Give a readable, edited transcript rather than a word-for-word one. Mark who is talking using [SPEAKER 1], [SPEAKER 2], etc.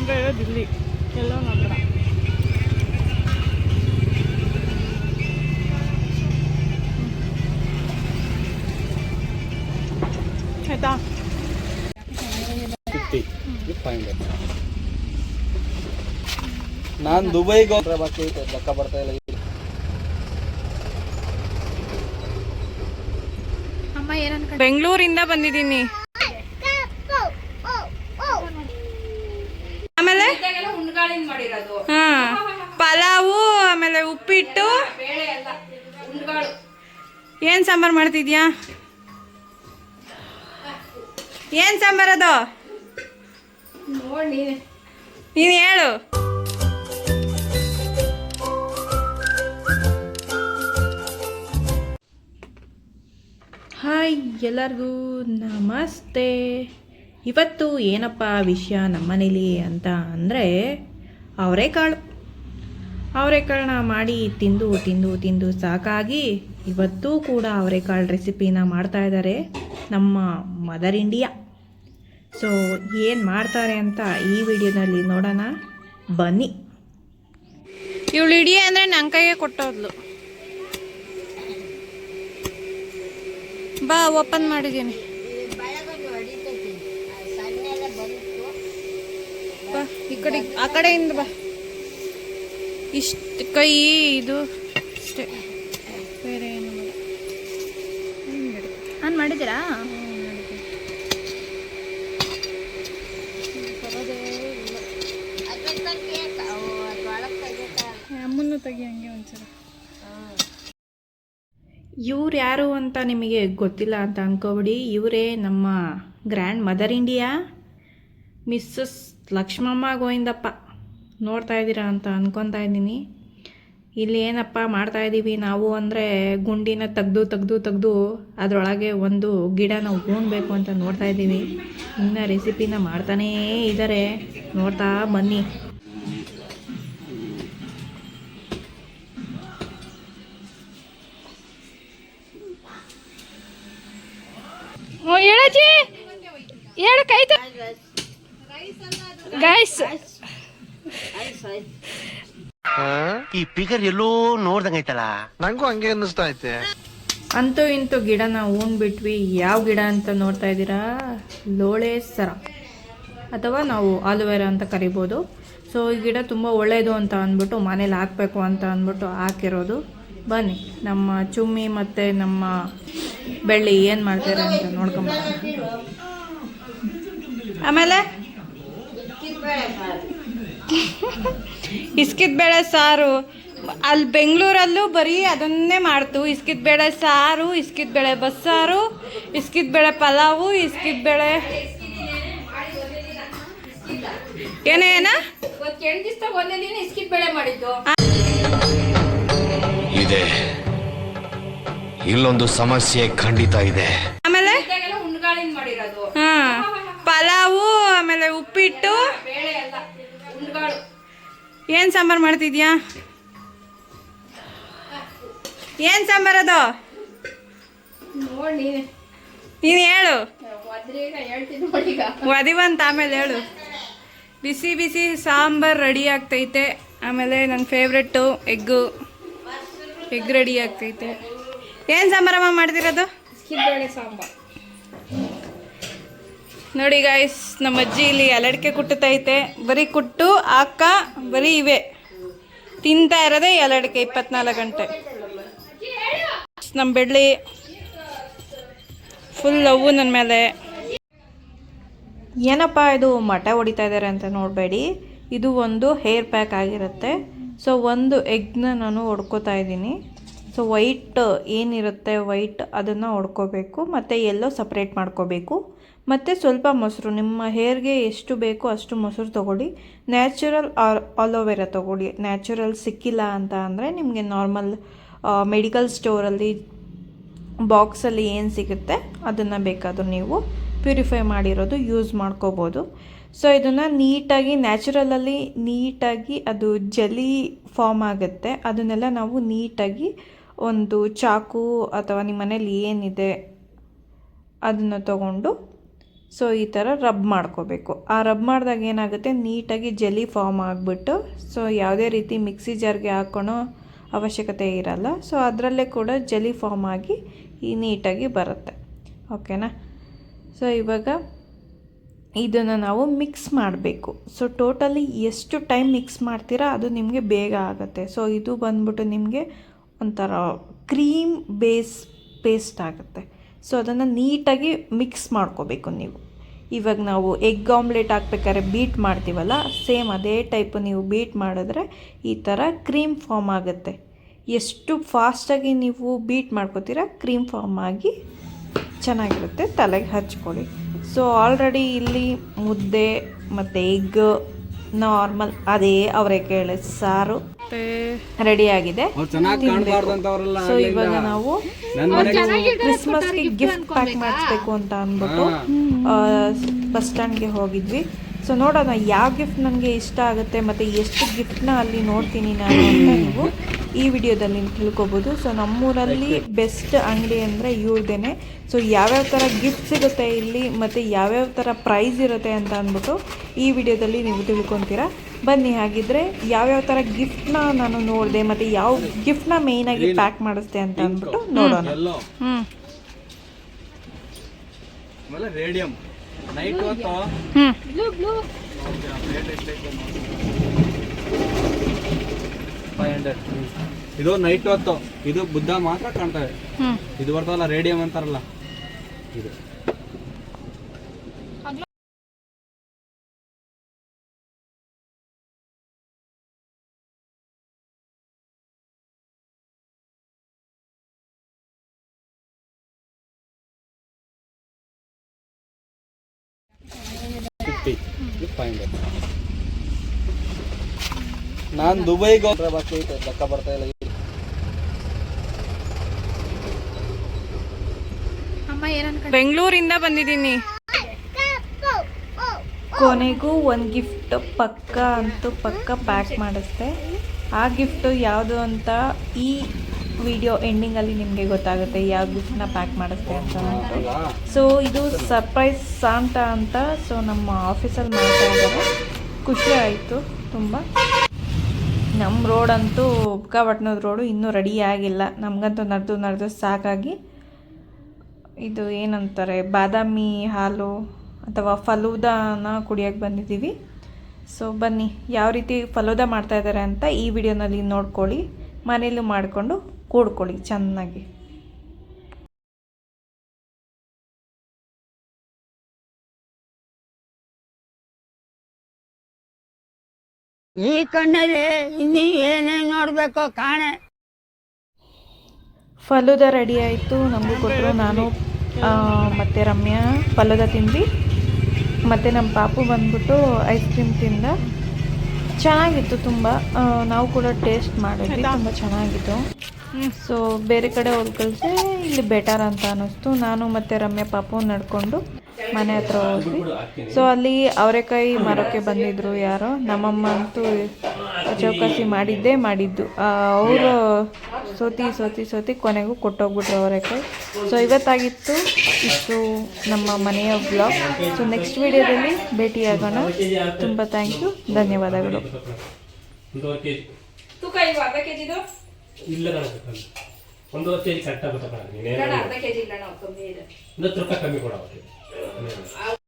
[SPEAKER 1] ಕೇಂದ್ರ ಇರೋದು ಇಲ್ಲಿ ಎಲ್ಲೋ ನಗರ. ಆಯ್ತಾ?
[SPEAKER 2] ನಾನು ದುಬೈಗೆ ಹೋಗ್ರೆ ಬಾಕಿ ಲೆಕ್ಕ ಬರ್ತಾ ಇಲ್ಲ.
[SPEAKER 1] ಅಮ್ಮ ಏನಂತ ಬೆಂಗಳೂರಿಂದ ಬಂದಿದ್ದೀನಿ. ಆಮೇಲೆ ಪಲಾವು, ಆಮೇಲೆ ಉಪ್ಪಿಟ್ಟು. ಏನ್ ಸಾಂಬಾರು ಮಾಡ್ತಿದ್ಯಾ? ಏನ್ ಸಾಂಬಾರು ಅದು? ನೋಡಿ ನೀನು ಹೇಳು. ಹಾಯ್ ಎಲ್ಲರಿಗೂ ನಮಸ್ತೆ. ಇವತ್ತು ಏನಪ್ಪ ವಿಷಯ ನಮ್ಮನೇಲಿ ಅಂತ ಅಂದರೆ ಅವರೆಕಾಳನ್ನ ಮಾಡಿ ತಿಂದು ತಿಂದು ತಿಂದು ಸಾಕಾಗಿ ಇವತ್ತೂ ಕೂಡ ಅವರೆಕಾಳು ರೆಸಿಪಿನ ಮಾಡ್ತಾಯಿದ್ದಾರೆ ನಮ್ಮ ಮದರ್ ಇಂಡಿಯಾ. ಸೊ ಏನು ಮಾಡ್ತಾರೆ ಅಂತ ಈ ವಿಡಿಯೋದಲ್ಲಿ ನೋಡೋಣ ಬನ್ನಿ. ಇವಳು ಇಡಿಯ ಅಂದರೆ ನನ್ನ ಕೈಗೆ ಕೊಟ್ಟೋದ್ಲು. ಬಾ ಓಪನ್ ಮಾಡಿದ್ದೀನಿ. ಬಾ ಈ ಕಡೆ, ಆ ಕಡೆಯಿಂದ ಬಾ. ಇಷ್ಟು ಕೈ ಇದು ಅಷ್ಟೇ, ಬೇರೆ ಏನು ಆನ್ ಮಾಡಿದ್ದೀರಾ? ಅಮ್ಮನ್ನು ತೆಗಿ ಹಂಗೆ ಒಂದ್ಸಲ. ಇವ್ರು ಯಾರು ಅಂತ ನಿಮಗೆ ಗೊತ್ತಿಲ್ಲ ಅಂತ ಅಂದ್ಕೊಬಿಡಿ. ಇವರೇ ನಮ್ಮ grandmother India Mrs Lakshmamma Govindappa. ನೋಡ್ತಾ ಇದ್ದೀರಾ ಅಂತ ಅಂದ್ಕೊತಾ ಇದ್ದೀನಿ. ಇಲ್ಲಿ ಏನಪ್ಪ ಮಾಡ್ತಾಯಿದ್ದೀವಿ ನಾವು ಅಂದರೆ ಗುಂಡಿನ ತೆಗ್ದು ಅದರೊಳಗೆ ಒಂದು ಗಿಡನ ಉಣ್ಬೇಕು ಅಂತ ನೋಡ್ತಾ ಇದ್ದೀವಿ. ಇನ್ನು ರೆಸಿಪಿನ ಮಾಡ್ತಾನೇ ಇದ್ದಾರೆ, ನೋಡ್ತಾ ಬನ್ನಿ. ಹೇಳಜ್ಜಿ ಹೇಳು ಕೈತು ಗೈಸ್.
[SPEAKER 3] ಈ ಪಿಗರ್ ಎಲ್ಲೋ ನೋಡ್ದಂಗೈತಲ್ಲ,
[SPEAKER 2] ನಂಗೂ ಹಂಗೆ ಅನ್ನಿಸ್ತಾ ಐತೆ.
[SPEAKER 1] ಅಂತೂ ಇಂತೂ ಗಿಡನ ಉಣ್ಬಿಟ್ವಿ. ಯಾವ ಗಿಡ ಅಂತ ನೋಡ್ತಾ ಇದ್ದೀರಾ? ಲೋಳೆ ಸರ ಅಥವಾ ನಾವು ಆಲೋವೆರಾ ಅಂತ ಕರಿಬೋದು. ಸೊ ಈ ಗಿಡ ತುಂಬ ಒಳ್ಳೆಯದು ಅಂತ ಅಂದ್ಬಿಟ್ಟು ಮನೇಲಿ ಹಾಕಬೇಕು ಅಂತ ಅಂದ್ಬಿಟ್ಟು ಹಾಕಿರೋದು. ಬನ್ನಿ ನಮ್ಮ ಚುಮ್ಮಿ ಮತ್ತು ನಮ್ಮ ಬೆಳ್ಳಿ ಏನು ಮಾಡ್ತಾರೆ ಅಂತ ನೋಡ್ಕೊಂಬ. ಆಮೇಲೆ ಇಸ್ಕಿದ ಬೇಳೆ ಸಾರು. ಅಲ್ಲಿ ಬೆಂಗಳೂರಲ್ಲೂ ಬರೀ ಅದನ್ನೇ ಮಾಡ್ತು. ಇಸ್ಕಿದ ಬೇಳೆ ಸಾರು, ಇಸ್ಕಿದ ಬೇಳೆ ಬಸ್ಸಾರು, ಇಸ್ಕಿದ ಬೇಳೆ ಪಲಾವು, ಇಸ್ಕಿದ ಬೇಳೆ ಏನ
[SPEAKER 3] ಇದೆ. ಇಲ್ಲೊಂದು ಸಮಸ್ಯೆ ಖಂಡಿತ ಇದೆ.
[SPEAKER 1] ಆಮೇಲೆ ಪಲಾವು, ಆಮೇಲೆ ಉಪ್ಪಿಟ್ಟು. ಏನ್ ಸಾಂಬಾರು ಮಾಡ್ತಿದ್ಯಾ? ಏನ್ ಸಾಂಬಾರು ಅದು? ನೀನು ಹೇಳು. ಒದಿವಂತ ಆಮೇಲೆ ಹೇಳು. ಬಿಸಿ ಬಿಸಿ ಸಾಂಬಾರು ರೆಡಿ ಆಗ್ತೈತೆ. ಆಮೇಲೆ ನನ್ನ ಫೇವ್ರೆಟ್ಟು ಎಗ್ ರೆಡಿ ಆಗ್ತೈತೆ. ಏನು ಸಾಂಬಾರಮ್ಮ ಮಾಡ್ತಿರೋದು? ಸಾಂಬಾರು ನೋಡಿ ಗಾಯ್ಸ್, ನಮ್ಮ ಅಜ್ಜಿ ಇಲ್ಲಿ ಎಲಡಿಕೆ ಕುಟ್ಟುತ್ತೈತೆ. ಬರೀ ಕುಟ್ಟು ಹಾಕ ಬರೀ ಇವೆ ತಿಂತಾ ಇರೋದೇ ಎಲಡಿಕೆ 24 ಗಂಟೆ. ನಮ್ಮ ಬೆಳ್ಳಿ ಫುಲ್ ಲವ್ವು ನನ್ನ ಮೇಲೆ. ಏನಪ್ಪ ಇದು ಮಠ ಹೊಡಿತಾ ಇದ್ದಾರೆ ಅಂತ ನೋಡಬೇಡಿ. ಇದು ಒಂದು ಹೇರ್ ಪ್ಯಾಕ್ ಆಗಿರುತ್ತೆ. ಸೊ ಒಂದು ಎಗ್ನ ನಾನು ಹೊಡ್ಕೋತಾ ಇದ್ದೀನಿ. ಸೊ ವೈಟ್ ಏನಿರುತ್ತೆ ವೈಟ್ ಅದನ್ನು ಹೊಡ್ಕೋಬೇಕು, ಮತ್ತು ಎಲ್ಲೋ ಸಪ್ರೇಟ್ ಮಾಡ್ಕೋಬೇಕು. ಮತ್ತು ಸ್ವಲ್ಪ ಮೊಸರು, ನಿಮ್ಮ ಹೇರ್ಗೆ ಎಷ್ಟು ಬೇಕೋ ಅಷ್ಟು ಮೊಸರು ತೊಗೊಳ್ಳಿ. ನ್ಯಾಚುರಲ್ ಆಲೋವೆರಾ ತೊಗೊಳ್ಳಿ. ನ್ಯಾಚುರಲ್ ಸಿಕ್ಕಿಲ್ಲ ಅಂತ ಅಂದರೆ ನಿಮಗೆ ನಾರ್ಮಲ್ ಮೆಡಿಕಲ್ ಸ್ಟೋರಲ್ಲಿ ಬಾಕ್ಸಲ್ಲಿ ಏನು ಸಿಗುತ್ತೆ ಅದನ್ನು ಬೇಕಾದರೂ ನೀವು ಪ್ಯೂರಿಫೈ ಮಾಡಿರೋದು ಯೂಸ್ ಮಾಡ್ಕೋಬೋದು. ಸೊ ಇದನ್ನು ನೀಟಾಗಿ ನ್ಯಾಚುರಲಲ್ಲಿ ನೀಟಾಗಿ ಅದು ಜಲಿ ಫಾರ್ಮ್ ಆಗುತ್ತೆ. ಅದನ್ನೆಲ್ಲ ನಾವು ನೀಟಾಗಿ ಒಂದು ಚಾಕು ಅಥವಾ ನಿಮ್ಮ ಮನೇಲಿ ಏನಿದೆ ಅದನ್ನು ತಗೊಂಡು ಸೊ ಈ ಥರ ರಬ್ ಮಾಡ್ಕೋಬೇಕು. ಆ ರಬ್ ಮಾಡಿದಾಗ ಏನಾಗುತ್ತೆ, ನೀಟಾಗಿ ಜೆಲಿ ಫಾರ್ಮ್ ಆಗಿಬಿಟ್ಟು ಸೊ ಯಾವುದೇ ರೀತಿ ಮಿಕ್ಸಿ ಜಾರ್ಗೆ ಹಾಕ್ಕೊಳೋ ಅವಶ್ಯಕತೆ ಇರಲ್ಲ. ಸೊ ಅದರಲ್ಲೇ ಕೂಡ ಜೆಲಿ ಫಾರ್ಮ್ ಆಗಿ ಈ ನೀಟಾಗಿ ಬರುತ್ತೆ. ಓಕೆನಾ. ಸೊ ಇವಾಗ ಇದನ್ನು ನಾವು ಮಿಕ್ಸ್ ಮಾಡಬೇಕು. ಸೊ ಟೋಟಲಿ ಎಷ್ಟು ಟೈಮ್ ಮಿಕ್ಸ್ ಮಾಡ್ತೀರಾ ಅದು ನಿಮಗೆ ಬೇಗ ಆಗುತ್ತೆ. ಸೊ ಇದು ಬಂದ್ಬಿಟ್ಟು ನಿಮಗೆ ಒಂಥರ ಕ್ರೀಮ್ ಪೇಸ್ಟ್ ಆಗುತ್ತೆ. ಸೊ ಅದನ್ನು ನೀಟಾಗಿ ಮಿಕ್ಸ್ ಮಾಡ್ಕೋಬೇಕು ನೀವು. ಇವಾಗ ನಾವು ಎಗ್ ಆಮ್ಲೆಟ್ ಹಾಕ್ಬೇಕಾದ್ರೆ ಬೀಟ್ ಮಾಡ್ತೀವಲ್ಲ, ಸೇಮ್ ಅದೇ ಟೈಪು ನೀವು ಬೀಟ್ ಮಾಡಿದ್ರೆ ಈ ಥರ ಕ್ರೀಮ್ ಫಾರ್ಮ್ ಆಗುತ್ತೆ. ಎಷ್ಟು ಫಾಸ್ಟಾಗಿ ನೀವು ಬೀಟ್ ಮಾಡ್ಕೋತೀರ ಕ್ರೀಮ್ ಫಾರ್ಮ್ ಆಗಿ ಚೆನ್ನಾಗಿರುತ್ತೆ. ತಲೆಗೆ ಹಚ್ಕೊಳ್ಳಿ. ಸೊ ಆಲ್ರೆಡಿ ಇಲ್ಲಿ ಮುದ್ದೆ ಮತ್ತು ಎಗ್ ನಾರ್ಮಲ್ ಅದೇ ಅವರೆಕಾಳು ಸಾರು ರೆಡಿಯಾಗಿದೆ. ಸೊ ಇವಾಗ ನಾವು ಕ್ರಿಸ್ಮಸ್ಗೆ ಗಿಫ್ಟ್ ಪ್ಯಾಕ್ ಮಾಡಿಸ್ಬೇಕು ಅಂತ ಅಂದ್ಬಿಟ್ಟು ಬಸ್ ಸ್ಟ್ಯಾಂಡ್ಗೆ ಹೋಗಿದ್ವಿ. ಸೊ ನೋಡೋಣ ಯಾವ ಗಿಫ್ಟ್ ನನಗೆ ಇಷ್ಟ ಆಗುತ್ತೆ ಮತ್ತು ಎಷ್ಟು ಗಿಫ್ಟ್ನ ಅಲ್ಲಿ ನೋಡ್ತೀನಿ ನಾನು ಅಂತ ನೀವು ಈ ವಿಡಿಯೋದಲ್ಲಿ ತಿಳ್ಕೊಬೋದು. ಸೊ ನಮ್ಮೂರಲ್ಲಿ ಬೆಸ್ಟ್ ಅಂಗಡಿ ಅಂದರೆ ಇವ್ರದ್ದೇನೆ. ಸೊ ಯಾವ್ಯಾವ ಥರ ಗಿಫ್ಟ್ ಸಿಗುತ್ತೆ ಇಲ್ಲಿ ಮತ್ತು ಯಾವ್ಯಾವ ಥರ ಪ್ರೈಸ್ ಇರುತ್ತೆ ಅಂತ ಅಂದ್ಬಿಟ್ಟು ಈ ವಿಡಿಯೋದಲ್ಲಿ ನೀವು ತಿಳ್ಕೊತೀರಾ. ಬನ್ನಿ ಹಾಗಿದ್ರೆ ಯಾವ್ಯಾವ ಥರ ಗಿಫ್ಟ್ನ ನಾನು ನೋಡಿದೆ ಮತ್ತು ಯಾವ ಗಿಫ್ಟ್ನ ಮೇಯ್ನಾಗಿ ಪ್ಯಾಕ್ ಮಾಡಿಸ್ದೆ ಅಂತ ಅಂದ್ಬಿಟ್ಟು ನೋಡೋಣ.
[SPEAKER 2] ರೇಡಿಯಂ ನೈಟ್ ಹೊತ್ತು ಇದು ನೈಟ್ ಹೊತ್ತು ಇದು ಬುದ್ಧ ಮಾತ್ರ ಕಾಣ್ತವೆ. ಇದು ಬರ್ತವಲ್ಲ ರೇಡಿಯಂ ಅಂತಾರಲ್ಲ ಇದು. ನಾನು ದುಬೈಗೆ ಬಾಕಿ ಐತೆ, ಲೆಕ್ಕ ಬರ್ತಾ ಇಲ್ಲ.
[SPEAKER 1] ಬೆಂಗಳೂರಿಂದ ಬಂದಿದ್ದೀನಿ. ಕೊನೆಗೂ ಒಂದು ಗಿಫ್ಟ್ ಪಕ್ಕ ಪ್ಯಾಕ್ ಮಾಡಿಸ್ದೆ. ಆ ಗಿಫ್ಟು ಯಾವುದು ಅಂತ ಈ ವಿಡಿಯೋ ಎಂಡಿಂಗಲ್ಲಿ ನಿಮಗೆ ಗೊತ್ತಾಗುತ್ತೆ ಯಾವ ಗಿಫ್ಟ್ನ ಪ್ಯಾಕ್ ಮಾಡಿಸ್ದೆ ಅಂತ ಅಂದ್ಬಿಟ್ಟು. ಸೊ ಇದು ಸರ್ಪ್ರೈಸ್ ಸಾಂಟಾ ಅಂತ ಸೊ ನಮ್ಮ ಆಫೀಸಲ್ಲಿ ಮಾಡ್ತಾ ಇದ್ದಾರೆ. ಖುಷಿ ಆಯಿತು ತುಂಬ. ನಮ್ಮ ರೋಡಂತೂ ಬುಕ್ಕಾಪಟ್ಟಣದ ರೋಡು ಇನ್ನೂ ರೆಡಿ ಆಗಿಲ್ಲ. ನಮಗಂತೂ ನಡೆದು ಸಾಕಾಗಿ ಇದು ಏನಂತಾರೆ ಬಾದಾಮಿ ಹಾಲು ಅಥವಾ ಫಲೂದಾನ ಕುಡಿಯೋಕ್ಕೆ ಬಂದಿದ್ದೀವಿ. ಸೊ ಬನ್ನಿ ಯಾವ ರೀತಿ ಫಲೂದಾ ಮಾಡ್ತಾಯಿದ್ದಾರೆ ಅಂತ ಈ ವಿಡಿಯೋನಲ್ಲಿ ನೋಡ್ಕೊಳ್ಳಿ. ಮನೇಲೂ ಮಾಡಿಕೊಂಡು ಕೂಡ್ಕೊಳ್ಳಿ ಚೆನ್ನಾಗಿ.
[SPEAKER 4] ಈ ಕಣ್ಣಲ್ಲಿ ಇನ್ನೀ ಏನೇನು ನೋಡಬೇಕು ಕಾಣೆ.
[SPEAKER 1] ಫಲೂದಾ ರೆಡಿ ಆಯಿತು, ನಮಗೂ ಕೊಟ್ಟರು. ನಾನು ಮತ್ತು ರಮ್ಯಾ ಫಲೂದಾ ತಿಂದ್ವಿ. ಮತ್ತು ನಮ್ಮ ಪಾಪು ಬಂದ್ಬಿಟ್ಟು ಐಸ್ ಕ್ರೀಮ್ ತಿಂದ. ಚೆನ್ನಾಗಿತ್ತು ತುಂಬ. ನಾವು ಕೂಡ ಟೇಸ್ಟ್ ಮಾಡಿದ್ವಿ, ತುಂಬ ಚೆನ್ನಾಗಿತ್ತು. ಸೊ ಬೇರೆ ಕಡೆ ಹೋಗ್ಕಳಿಸಿ ಇಲ್ಲಿ ಬೆಟರ್ ಅಂತ ಅನ್ನಿಸ್ತು. ನಾನು ಮತ್ತು ರಮ್ಯಾ ಪಾಪು ನಡ್ಕೊಂಡು ಮನೆ ಹತ್ರ ಹೋದ್ವಿ. ಸೊ ಅಲ್ಲಿ ಅವರೆಕಾಯಿ ಮಾರೋಕ್ಕೆ ಬಂದಿದ್ದರು ಯಾರೋ. ನಮ್ಮಮ್ಮ ಅಂತೂ ಚೌಕಾಸಿ ಮಾಡಿದ್ದು. ಅವರು ಸೋತಿ ಕೊನೆಗೂ ಕೊಟ್ಟೋಗ್ಬಿಟ್ರು ಅವರೆಕಾಯಿ. ಸೊ ಇವತ್ತಾಗಿತ್ತು ಇಷ್ಟು ನಮ್ಮ ಮನೆಯ ವ್ಲಾಗ್. ಸೊ ನೆಕ್ಸ್ಟ್ ವಿಡಿಯೋದಲ್ಲಿ ಭೇಟಿಯಾಗೋಣ. ತುಂಬ ಥ್ಯಾಂಕ್ ಯು, ಧನ್ಯವಾದಗಳು.
[SPEAKER 5] ಇಲ್ಲ ಒಂದೂವರೆ ಕೆಜಿ ಕರೆಕ್ಟ್ ಆಗುತ್ತೆ. 10 ರೂಪಾಯಿ ಕಮ್ಮಿ ಕೊಡ.